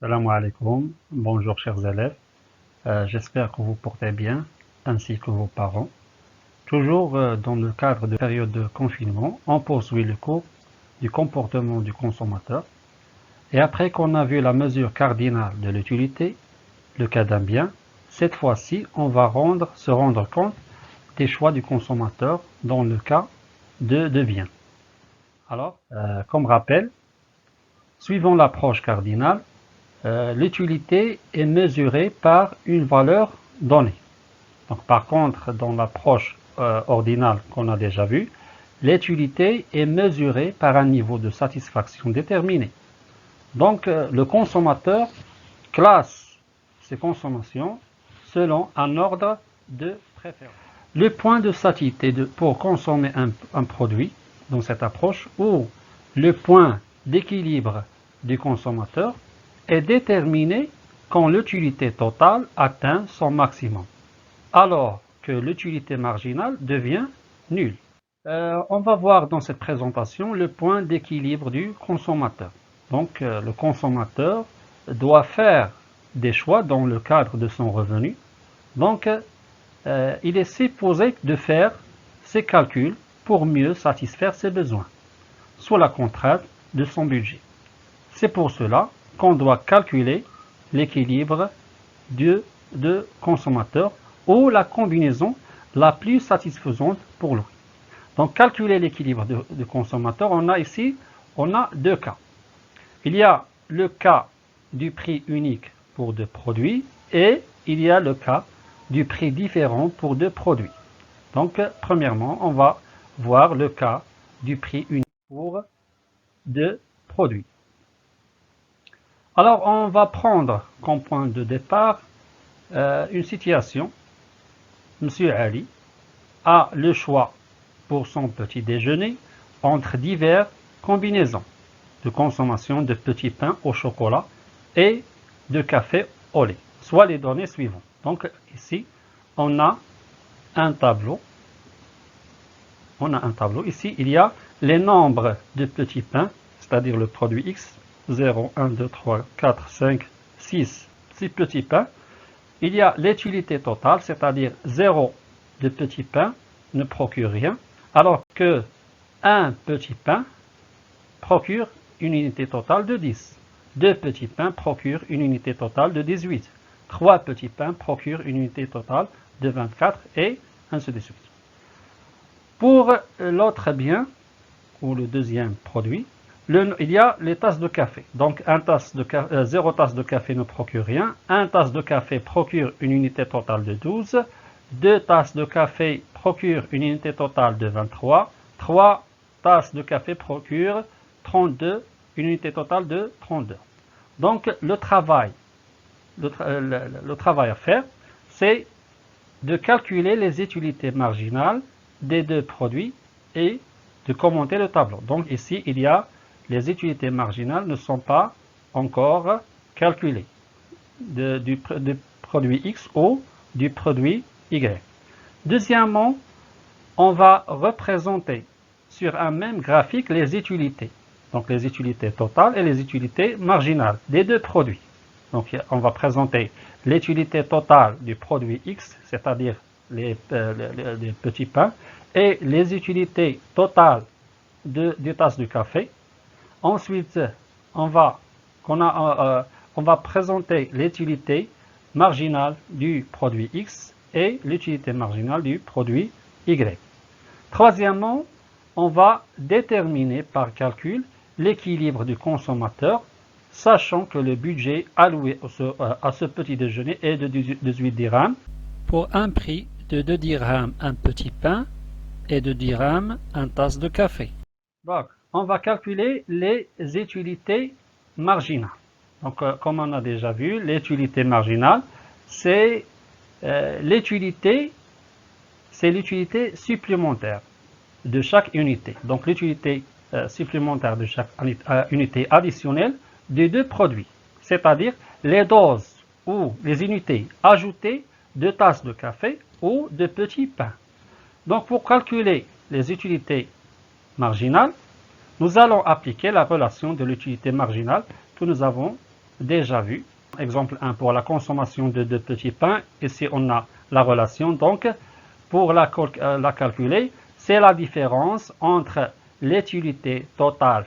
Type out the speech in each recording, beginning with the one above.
Salam alaikum, bonjour chers élèves, j'espère que vous portez bien, ainsi que vos parents. Toujours dans le cadre de période de confinement, on poursuit le cours du comportement du consommateur. Et après qu'on a vu la mesure cardinale de l'utilité, le cas d'un bien, cette fois-ci, on va se rendre compte des choix du consommateur dans le cas de biens. Alors, comme rappel, suivant l'approche cardinale, l'utilité est mesurée par une valeur donnée. Donc, par contre, dans l'approche ordinale qu'on a déjà vue, l'utilité est mesurée par un niveau de satisfaction déterminé. Donc, le consommateur classe ses consommations selon un ordre de préférence. Le point de satiété pour consommer un produit dans cette approche, ou le point d'équilibre du consommateur, est déterminé quand l'utilité totale atteint son maximum, alors que l'utilité marginale devient nulle. On va voir dans cette présentation le point d'équilibre du consommateur. Donc, le consommateur doit faire des choix dans le cadre de son revenu. Donc, il est supposé de faire ses calculs pour mieux satisfaire ses besoins, sous la contrainte de son budget. C'est pour cela qu'on doit calculer l'équilibre de consommateur ou la combinaison la plus satisfaisante pour lui. Donc, calculer l'équilibre de consommateur, on a deux cas. Il y a le cas du prix unique pour deux produits et il y a le cas du prix différent pour deux produits. Donc, premièrement, on va voir le cas du prix unique pour deux produits. Alors, on va prendre comme point de départ une situation. Monsieur Ali a le choix pour son petit déjeuner entre diverses combinaisons de consommation de petits pains au chocolat et de café au lait, soit les données suivantes. Donc ici, on a un tableau. Ici, il y a les nombres de petits pains, c'est-à-dire le produit X, 0, 1, 2, 3, 4, 5, 6 petits pains. Il y a l'utilité totale, c'est-à-dire 0 de petits pains ne procure rien, alors que un petit pain procure une unité totale de 10. 2 petits pains procurent une unité totale de 18. 3 petits pains procurent une unité totale de 24 et ainsi de suite. Pour l'autre bien, ou le deuxième produit, il y a les tasses de café. Donc 0 tasse de café ne procure rien. 1 tasse de café procure une unité totale de 12. 2 tasses de café procurent une unité totale de 23. 3 tasses de café procurent 32, une unité totale de 32. Donc le travail à faire, c'est de calculer les utilités marginales des deux produits et de commenter le tableau. Donc ici, il y a les utilités marginales ne sont pas encore calculées du produit X ou du produit Y. Deuxièmement, on va représenter sur un même graphique les utilités. Donc les utilités totales et les utilités marginales des deux produits. Donc on va présenter l'utilité totale du produit X, c'est-à-dire les petits pains, et les utilités totales des tasses de café. Ensuite, on va présenter l'utilité marginale du produit X et l'utilité marginale du produit Y. Troisièmement, on va déterminer par calcul l'équilibre du consommateur, sachant que le budget alloué à ce petit déjeuner est de 18 dirhams, pour un prix de 2 dirhams un petit pain et 2 dirhams une tasse de café. Donc, on va calculer les utilités marginales. Donc, comme on a déjà vu, l'utilité marginale, c'est l'utilité supplémentaire de chaque unité. Donc, l'utilité supplémentaire de chaque unité additionnelle des deux produits, c'est-à-dire les doses ou les unités ajoutées de tasses de café ou de petits pains. Donc, pour calculer les utilités marginales, nous allons appliquer la relation de l'utilité marginale que nous avons déjà vu. Exemple 1, pour la consommation de 2 petits pains, ici on a la relation, donc pour la calculer, c'est la différence entre l'utilité totale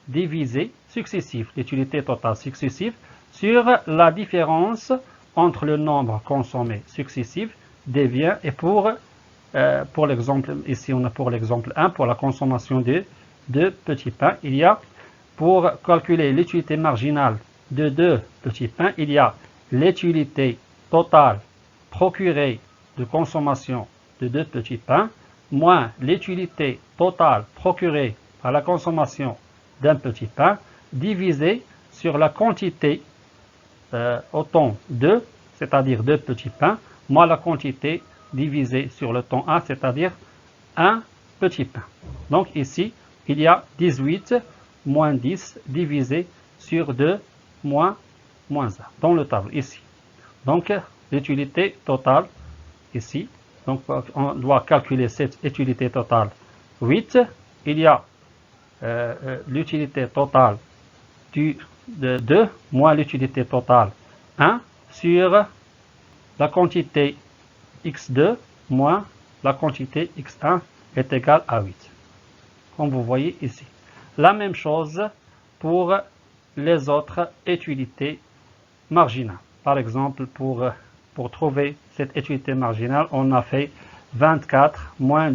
divisée successive, l'utilité totale successive, sur la différence entre le nombre consommé successif des biens et pour l'exemple, ici on a pour l'exemple 1, pour la consommation de 2 petits pains, il y a, pour calculer l'utilité marginale de 2 petits pains, il y a l'utilité totale procurée de consommation de 2 petits pains, moins l'utilité totale procurée par la consommation d'un petit pain, divisé sur la quantité au temps 2, c'est-à-dire 2 petits pains, moins la quantité divisée sur le temps 1, c'est-à-dire un petit pain. Donc ici, il y a 18 moins 10 divisé sur 2 moins 1 dans le tableau ici. Donc l'utilité totale ici, donc on doit calculer cette utilité totale 8. Il y a l'utilité totale de 2 moins l'utilité totale 1 sur la quantité x2 moins la quantité x1 est égale à 8. Comme vous voyez ici. La même chose pour les autres utilités marginales. Par exemple, pour trouver cette utilité marginale, on a fait 24 moins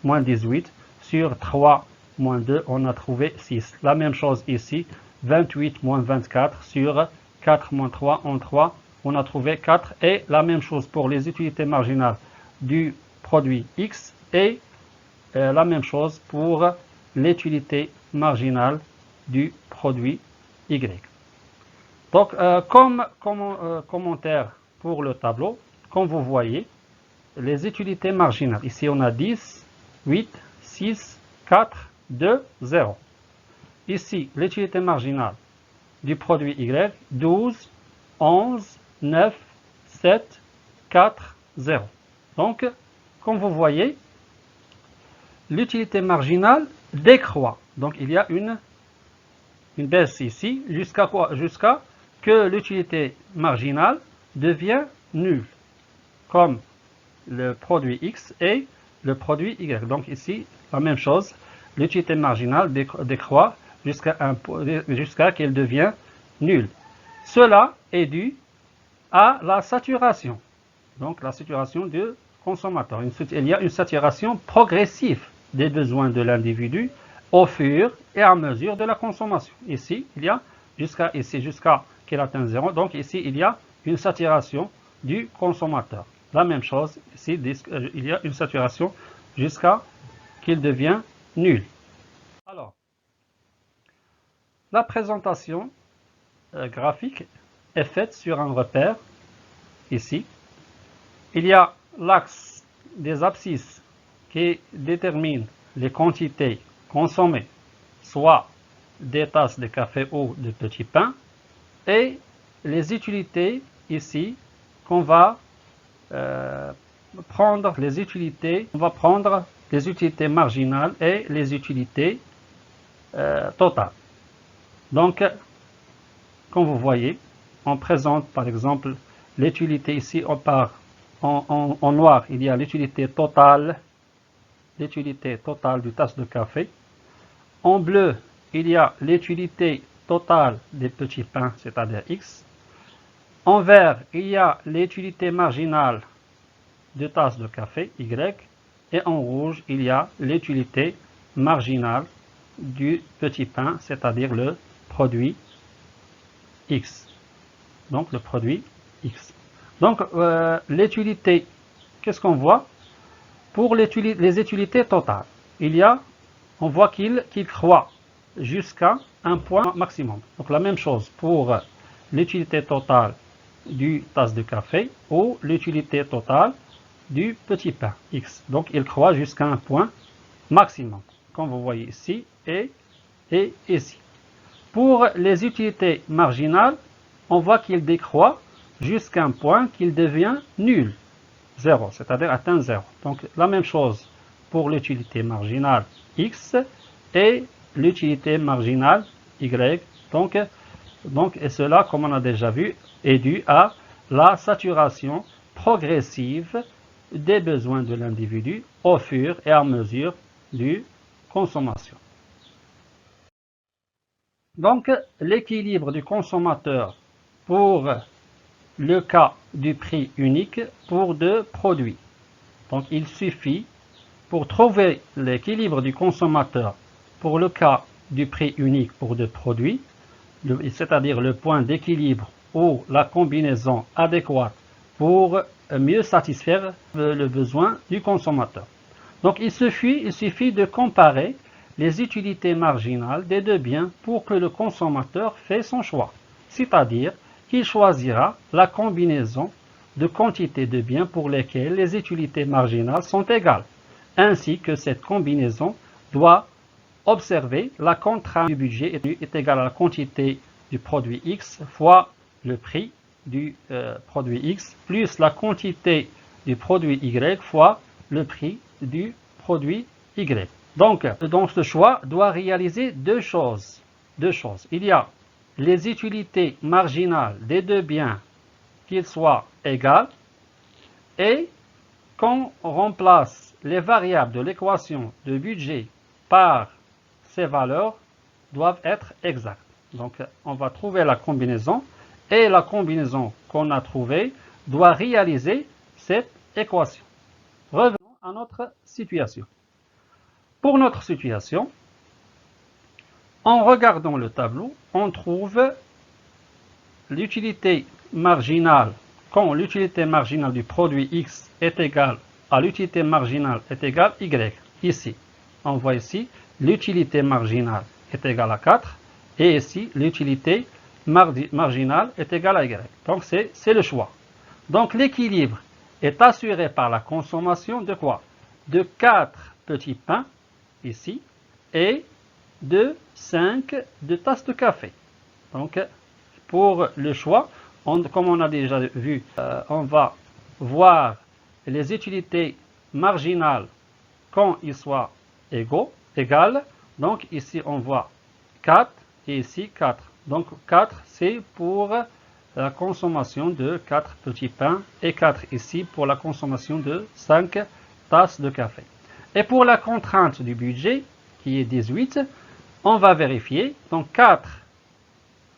18 sur 3 moins 2, on a trouvé 6. La même chose ici, 28 moins 24 sur 4 moins 3, en 3, on a trouvé 4. Et la même chose pour les utilités marginales du produit X et la même chose pour l'utilité marginale du produit Y. Donc, comme commentaire pour le tableau, comme vous voyez, les utilités marginales. Ici, on a 10, 8, 6, 4, 2, 0. Ici, l'utilité marginale du produit Y, 12, 11, 9, 7, 4, 0. Donc, comme vous voyez, l'utilité marginale décroît. Donc, il y a une baisse ici, jusqu'à quoi? Jusqu'à que l'utilité marginale devient nulle, comme le produit X et le produit Y. Donc ici, la même chose, l'utilité marginale décroît jusqu'à qu'elle devienne nulle. Cela est dû à la saturation, donc la saturation du consommateur. Il y a une saturation progressive des besoins de l'individu au fur et à mesure de la consommation. Ici, il y a jusqu'à qu'il atteigne 0. Donc ici, il y a une saturation du consommateur. La même chose, ici, il y a une saturation jusqu'à qu'il devienne nul. Alors, la présentation graphique est faite sur un repère, ici. Il y a l'axe des abscisses qui détermine les quantités consommées, soit des tasses de café ou de petits pains, et les utilités ici qu'on va prendre les utilités, on va prendre les utilités marginales et les utilités totales. Donc, comme vous voyez, on présente par exemple l'utilité ici, on part en noir, il y a l'utilité totale du tasse de café. En bleu, il y a l'utilité totale des petits pains, c'est-à-dire X. En vert, il y a l'utilité marginale de tasse de café, Y. Et en rouge, il y a l'utilité marginale du petit pain, c'est-à-dire le produit X. Donc le produit X. Donc l'utilité, qu'est-ce qu'on voit? Pour les utilités totales, on voit qu'il croît jusqu'à un point maximum. Donc la même chose pour l'utilité totale du tasse de café ou l'utilité totale du petit pain X. Donc il croît jusqu'à un point maximum, comme vous voyez ici et ici. Pour les utilités marginales, on voit qu'il décroît jusqu'à un point qu'il devient nul, 0, c'est-à-dire atteint 0. Donc la même chose pour l'utilité marginale X et l'utilité marginale Y. Donc Donc, et cela, comme on a déjà vu, est dû à la saturation progressive des besoins de l'individu au fur et à mesure du consommation. Donc, l'équilibre du consommateur pour le cas du prix unique pour deux produits. Donc, il suffit, pour trouver l'équilibre du consommateur pour le cas du prix unique pour deux produits, c'est-à-dire le point d'équilibre ou la combinaison adéquate pour mieux satisfaire le besoin du consommateur. Donc il suffit de comparer les utilités marginales des deux biens pour que le consommateur fasse son choix. C'est-à-dire qu'il choisira la combinaison de quantités de biens pour lesquelles les utilités marginales sont égales, ainsi que cette combinaison doit observer la contrainte du budget est égale à la quantité du produit X fois le prix du produit X plus la quantité du produit Y fois le prix du produit Y. Donc ce choix doit réaliser deux choses. Il y a les utilités marginales des deux biens qu'ils soient égales et quand on remplace les variables de l'équation de budget par ces valeurs doivent être exactes. Donc on va trouver la combinaison et la combinaison qu'on a trouvée doit réaliser cette équation. Revenons à notre situation. Pour notre situation, en regardant le tableau, on trouve l'utilité marginale quand l'utilité marginale du produit X est égale à l'utilité marginale est égale Y. Ici, on voit ici l'utilité marginale est égale à 4 et ici l'utilité marginale est égale à Y. Donc c'est le choix. Donc l'équilibre est assuré par la consommation de quoi? De 4 petits pains ici et de 5 de tasses de café. Donc pour le choix, comme on a déjà vu, on va voir les utilités marginales quand ils soient égales. Donc ici on voit 4 et ici 4. Donc 4 c'est pour la consommation de 4 petits pains et 4 ici pour la consommation de 5 tasses de café. Et pour la contrainte du budget qui est 18, on va vérifier. Donc 4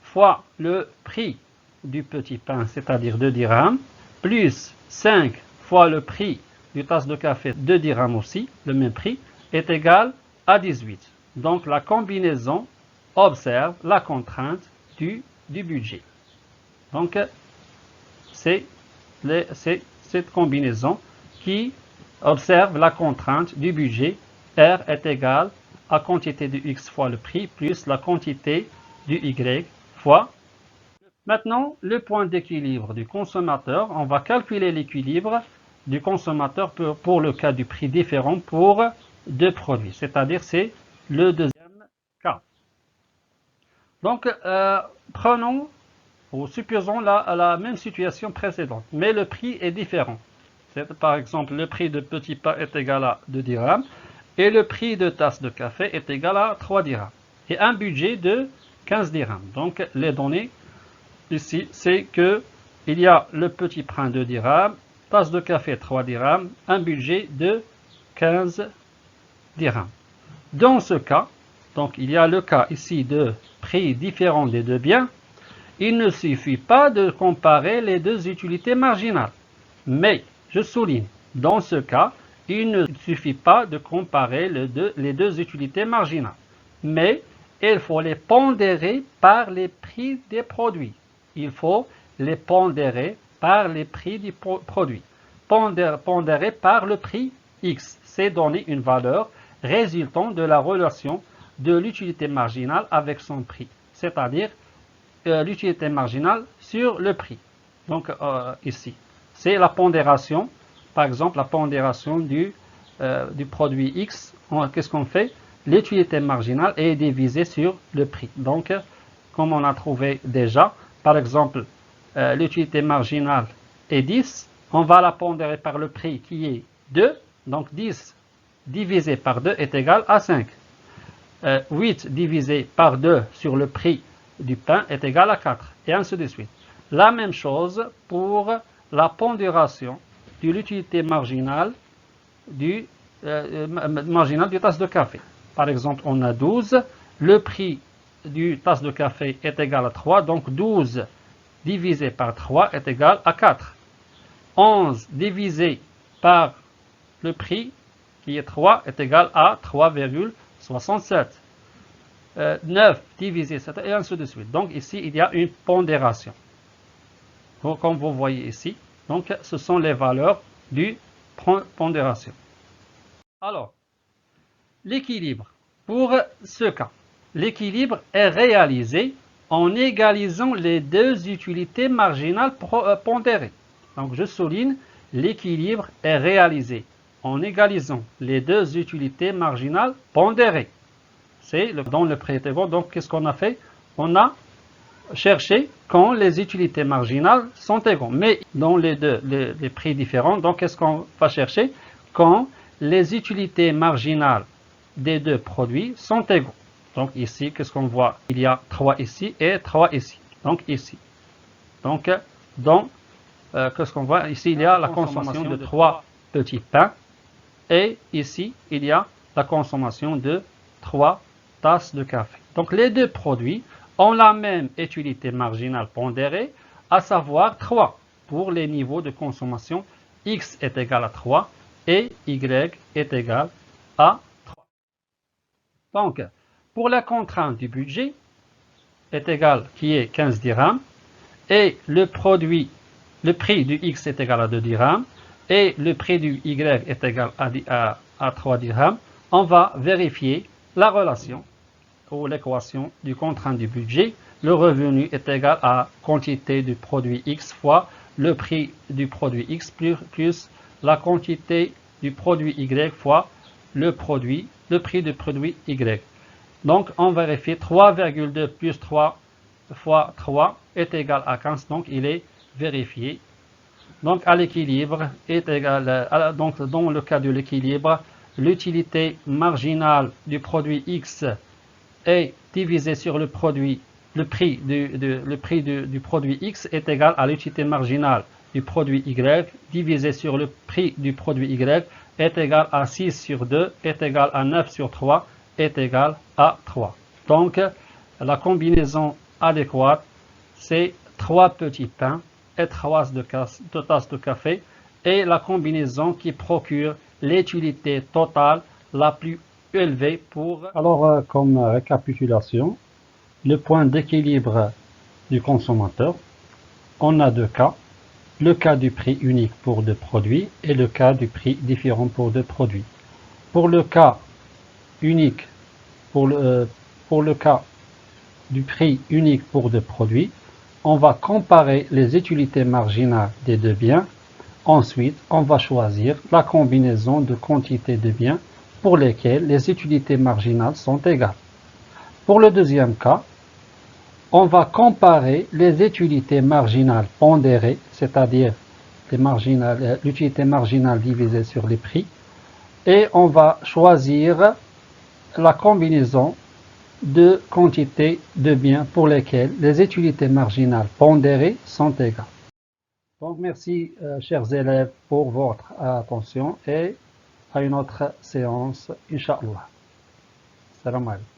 fois le prix du petit pain, c'est-à-dire 2 dirhams, plus 5 fois le prix du tasse de café, 2 dirhams aussi, le même prix, est égal à 18. Donc la combinaison observe la contrainte du budget. Donc c'est cette combinaison qui observe la contrainte du budget. R est égal à quantité de X fois le prix plus la quantité du Y fois. Maintenant, le point d'équilibre du consommateur, on va calculer l'équilibre du consommateur pour le cas du prix différent pour deux produits, c'est-à-dire c'est le deuxième cas. Donc, prenons ou supposons la même situation précédente, mais le prix est différent. Par exemple, le prix de petit pain est égal à 2 dirhams et le prix de tasse de café est égal à 3 dirhams et un budget de 15 dirhams. Donc, les données ici, c'est que il y a le petit pain de 2 dirhams, tasse de café 3 dirhams, un budget de 15 dirhams. Dans ce cas, donc il y a le cas ici de prix différents des deux biens, il ne suffit pas de comparer les deux utilités marginales. Mais, je souligne, dans ce cas, il ne suffit pas de comparer les deux utilités marginales. Mais, il faut les pondérer par les prix des produits. Il faut les pondérer par les prix du produit. Pondérer par le prix X, c'est donner une valeur résultant de la relation de l'utilité marginale avec son prix, c'est-à-dire l'utilité marginale sur le prix. Donc ici, c'est la pondération, par exemple la pondération du produit X. Qu'est-ce qu'on fait? L'utilité marginale est divisée sur le prix. Donc, comme on a trouvé déjà, par exemple, l'utilité marginale est 10, on va la pondérer par le prix qui est 2, donc 10 divisé par 2 est égal à 5. 8 divisé par 2 sur le prix du pain est égal à 4, et ainsi de suite. La même chose pour la pondération de l'utilité marginale du tasse de café. Par exemple, on a 12, le prix du tasse de café est égal à 3, donc 12 divisé par 3 est égal à 4. 11 divisé par le prix, qui est 3, est égal à 3,67. 9 divisé 7, et ainsi de suite. Donc ici, il y a une pondération. Donc, comme vous voyez ici, donc, ce sont les valeurs du pondération. Alors, l'équilibre. Pour ce cas, l'équilibre est réalisé en égalisant les deux utilités marginales pondérées. Donc, je souligne, l'équilibre est réalisé en égalisant les deux utilités marginales pondérées. C'est dans le pré-égaux. Donc, qu'est-ce qu'on a fait? On a cherché quand les utilités marginales sont égaux. Mais dans les deux, les prix différents, donc qu'est-ce qu'on va chercher? Quand les utilités marginales des deux produits sont égaux. Donc ici, qu'est-ce qu'on voit? Il y a 3 ici et 3 ici. Donc ici. Donc, qu'est-ce qu'on voit? Ici, il y a la consommation de 3 petits pains. Et ici, il y a la consommation de 3 tasses de café. Donc les deux produits ont la même utilité marginale pondérée, à savoir 3 pour les niveaux de consommation. X est égal à 3 et Y est égal à 3. Donc, pour la contrainte du budget est égal, qui est 15 dirhams, et le prix du X est égal à 2 dirhams, et le prix du Y est égal à 3 dirhams, on va vérifier la relation ou l'équation du contrainte du budget. Le revenu est égal à quantité du produit X fois le prix du produit X plus la quantité du produit Y fois le prix du produit Y. Donc, on vérifie 3,2 plus 3 fois 3 est égal à 15. Donc, il est vérifié. Donc, à l'équilibre est égal. Donc, dans le cas de l'équilibre, l'utilité marginale du produit X est divisé sur le prix du produit X est égal à l'utilité marginale du produit Y divisé sur le prix du produit Y est égal à 6 sur 2 est égal à 9 sur 3 est égal à 3. Donc, la combinaison adéquate, c'est 3 petits pains et 3 tasses de café, et la combinaison qui procure l'utilité totale la plus élevée pour... Alors, comme récapitulation, le point d'équilibre du consommateur, on a deux cas. Le cas du prix unique pour deux produits et le cas du prix différent pour deux produits. Pour le cas unique, pour le cas du prix unique pour deux produits, on va comparer les utilités marginales des deux biens. Ensuite, on va choisir la combinaison de quantités de biens pour lesquelles les utilités marginales sont égales. Pour le deuxième cas, on va comparer les utilités marginales pondérées, c'est-à-dire l'utilité marginale divisée sur les prix, et on va choisir la combinaison de quantités de biens pour lesquelles les utilités marginales pondérées sont égales. Donc merci chers élèves pour votre attention et à une autre séance, Inch'Allah. Salam alaikum.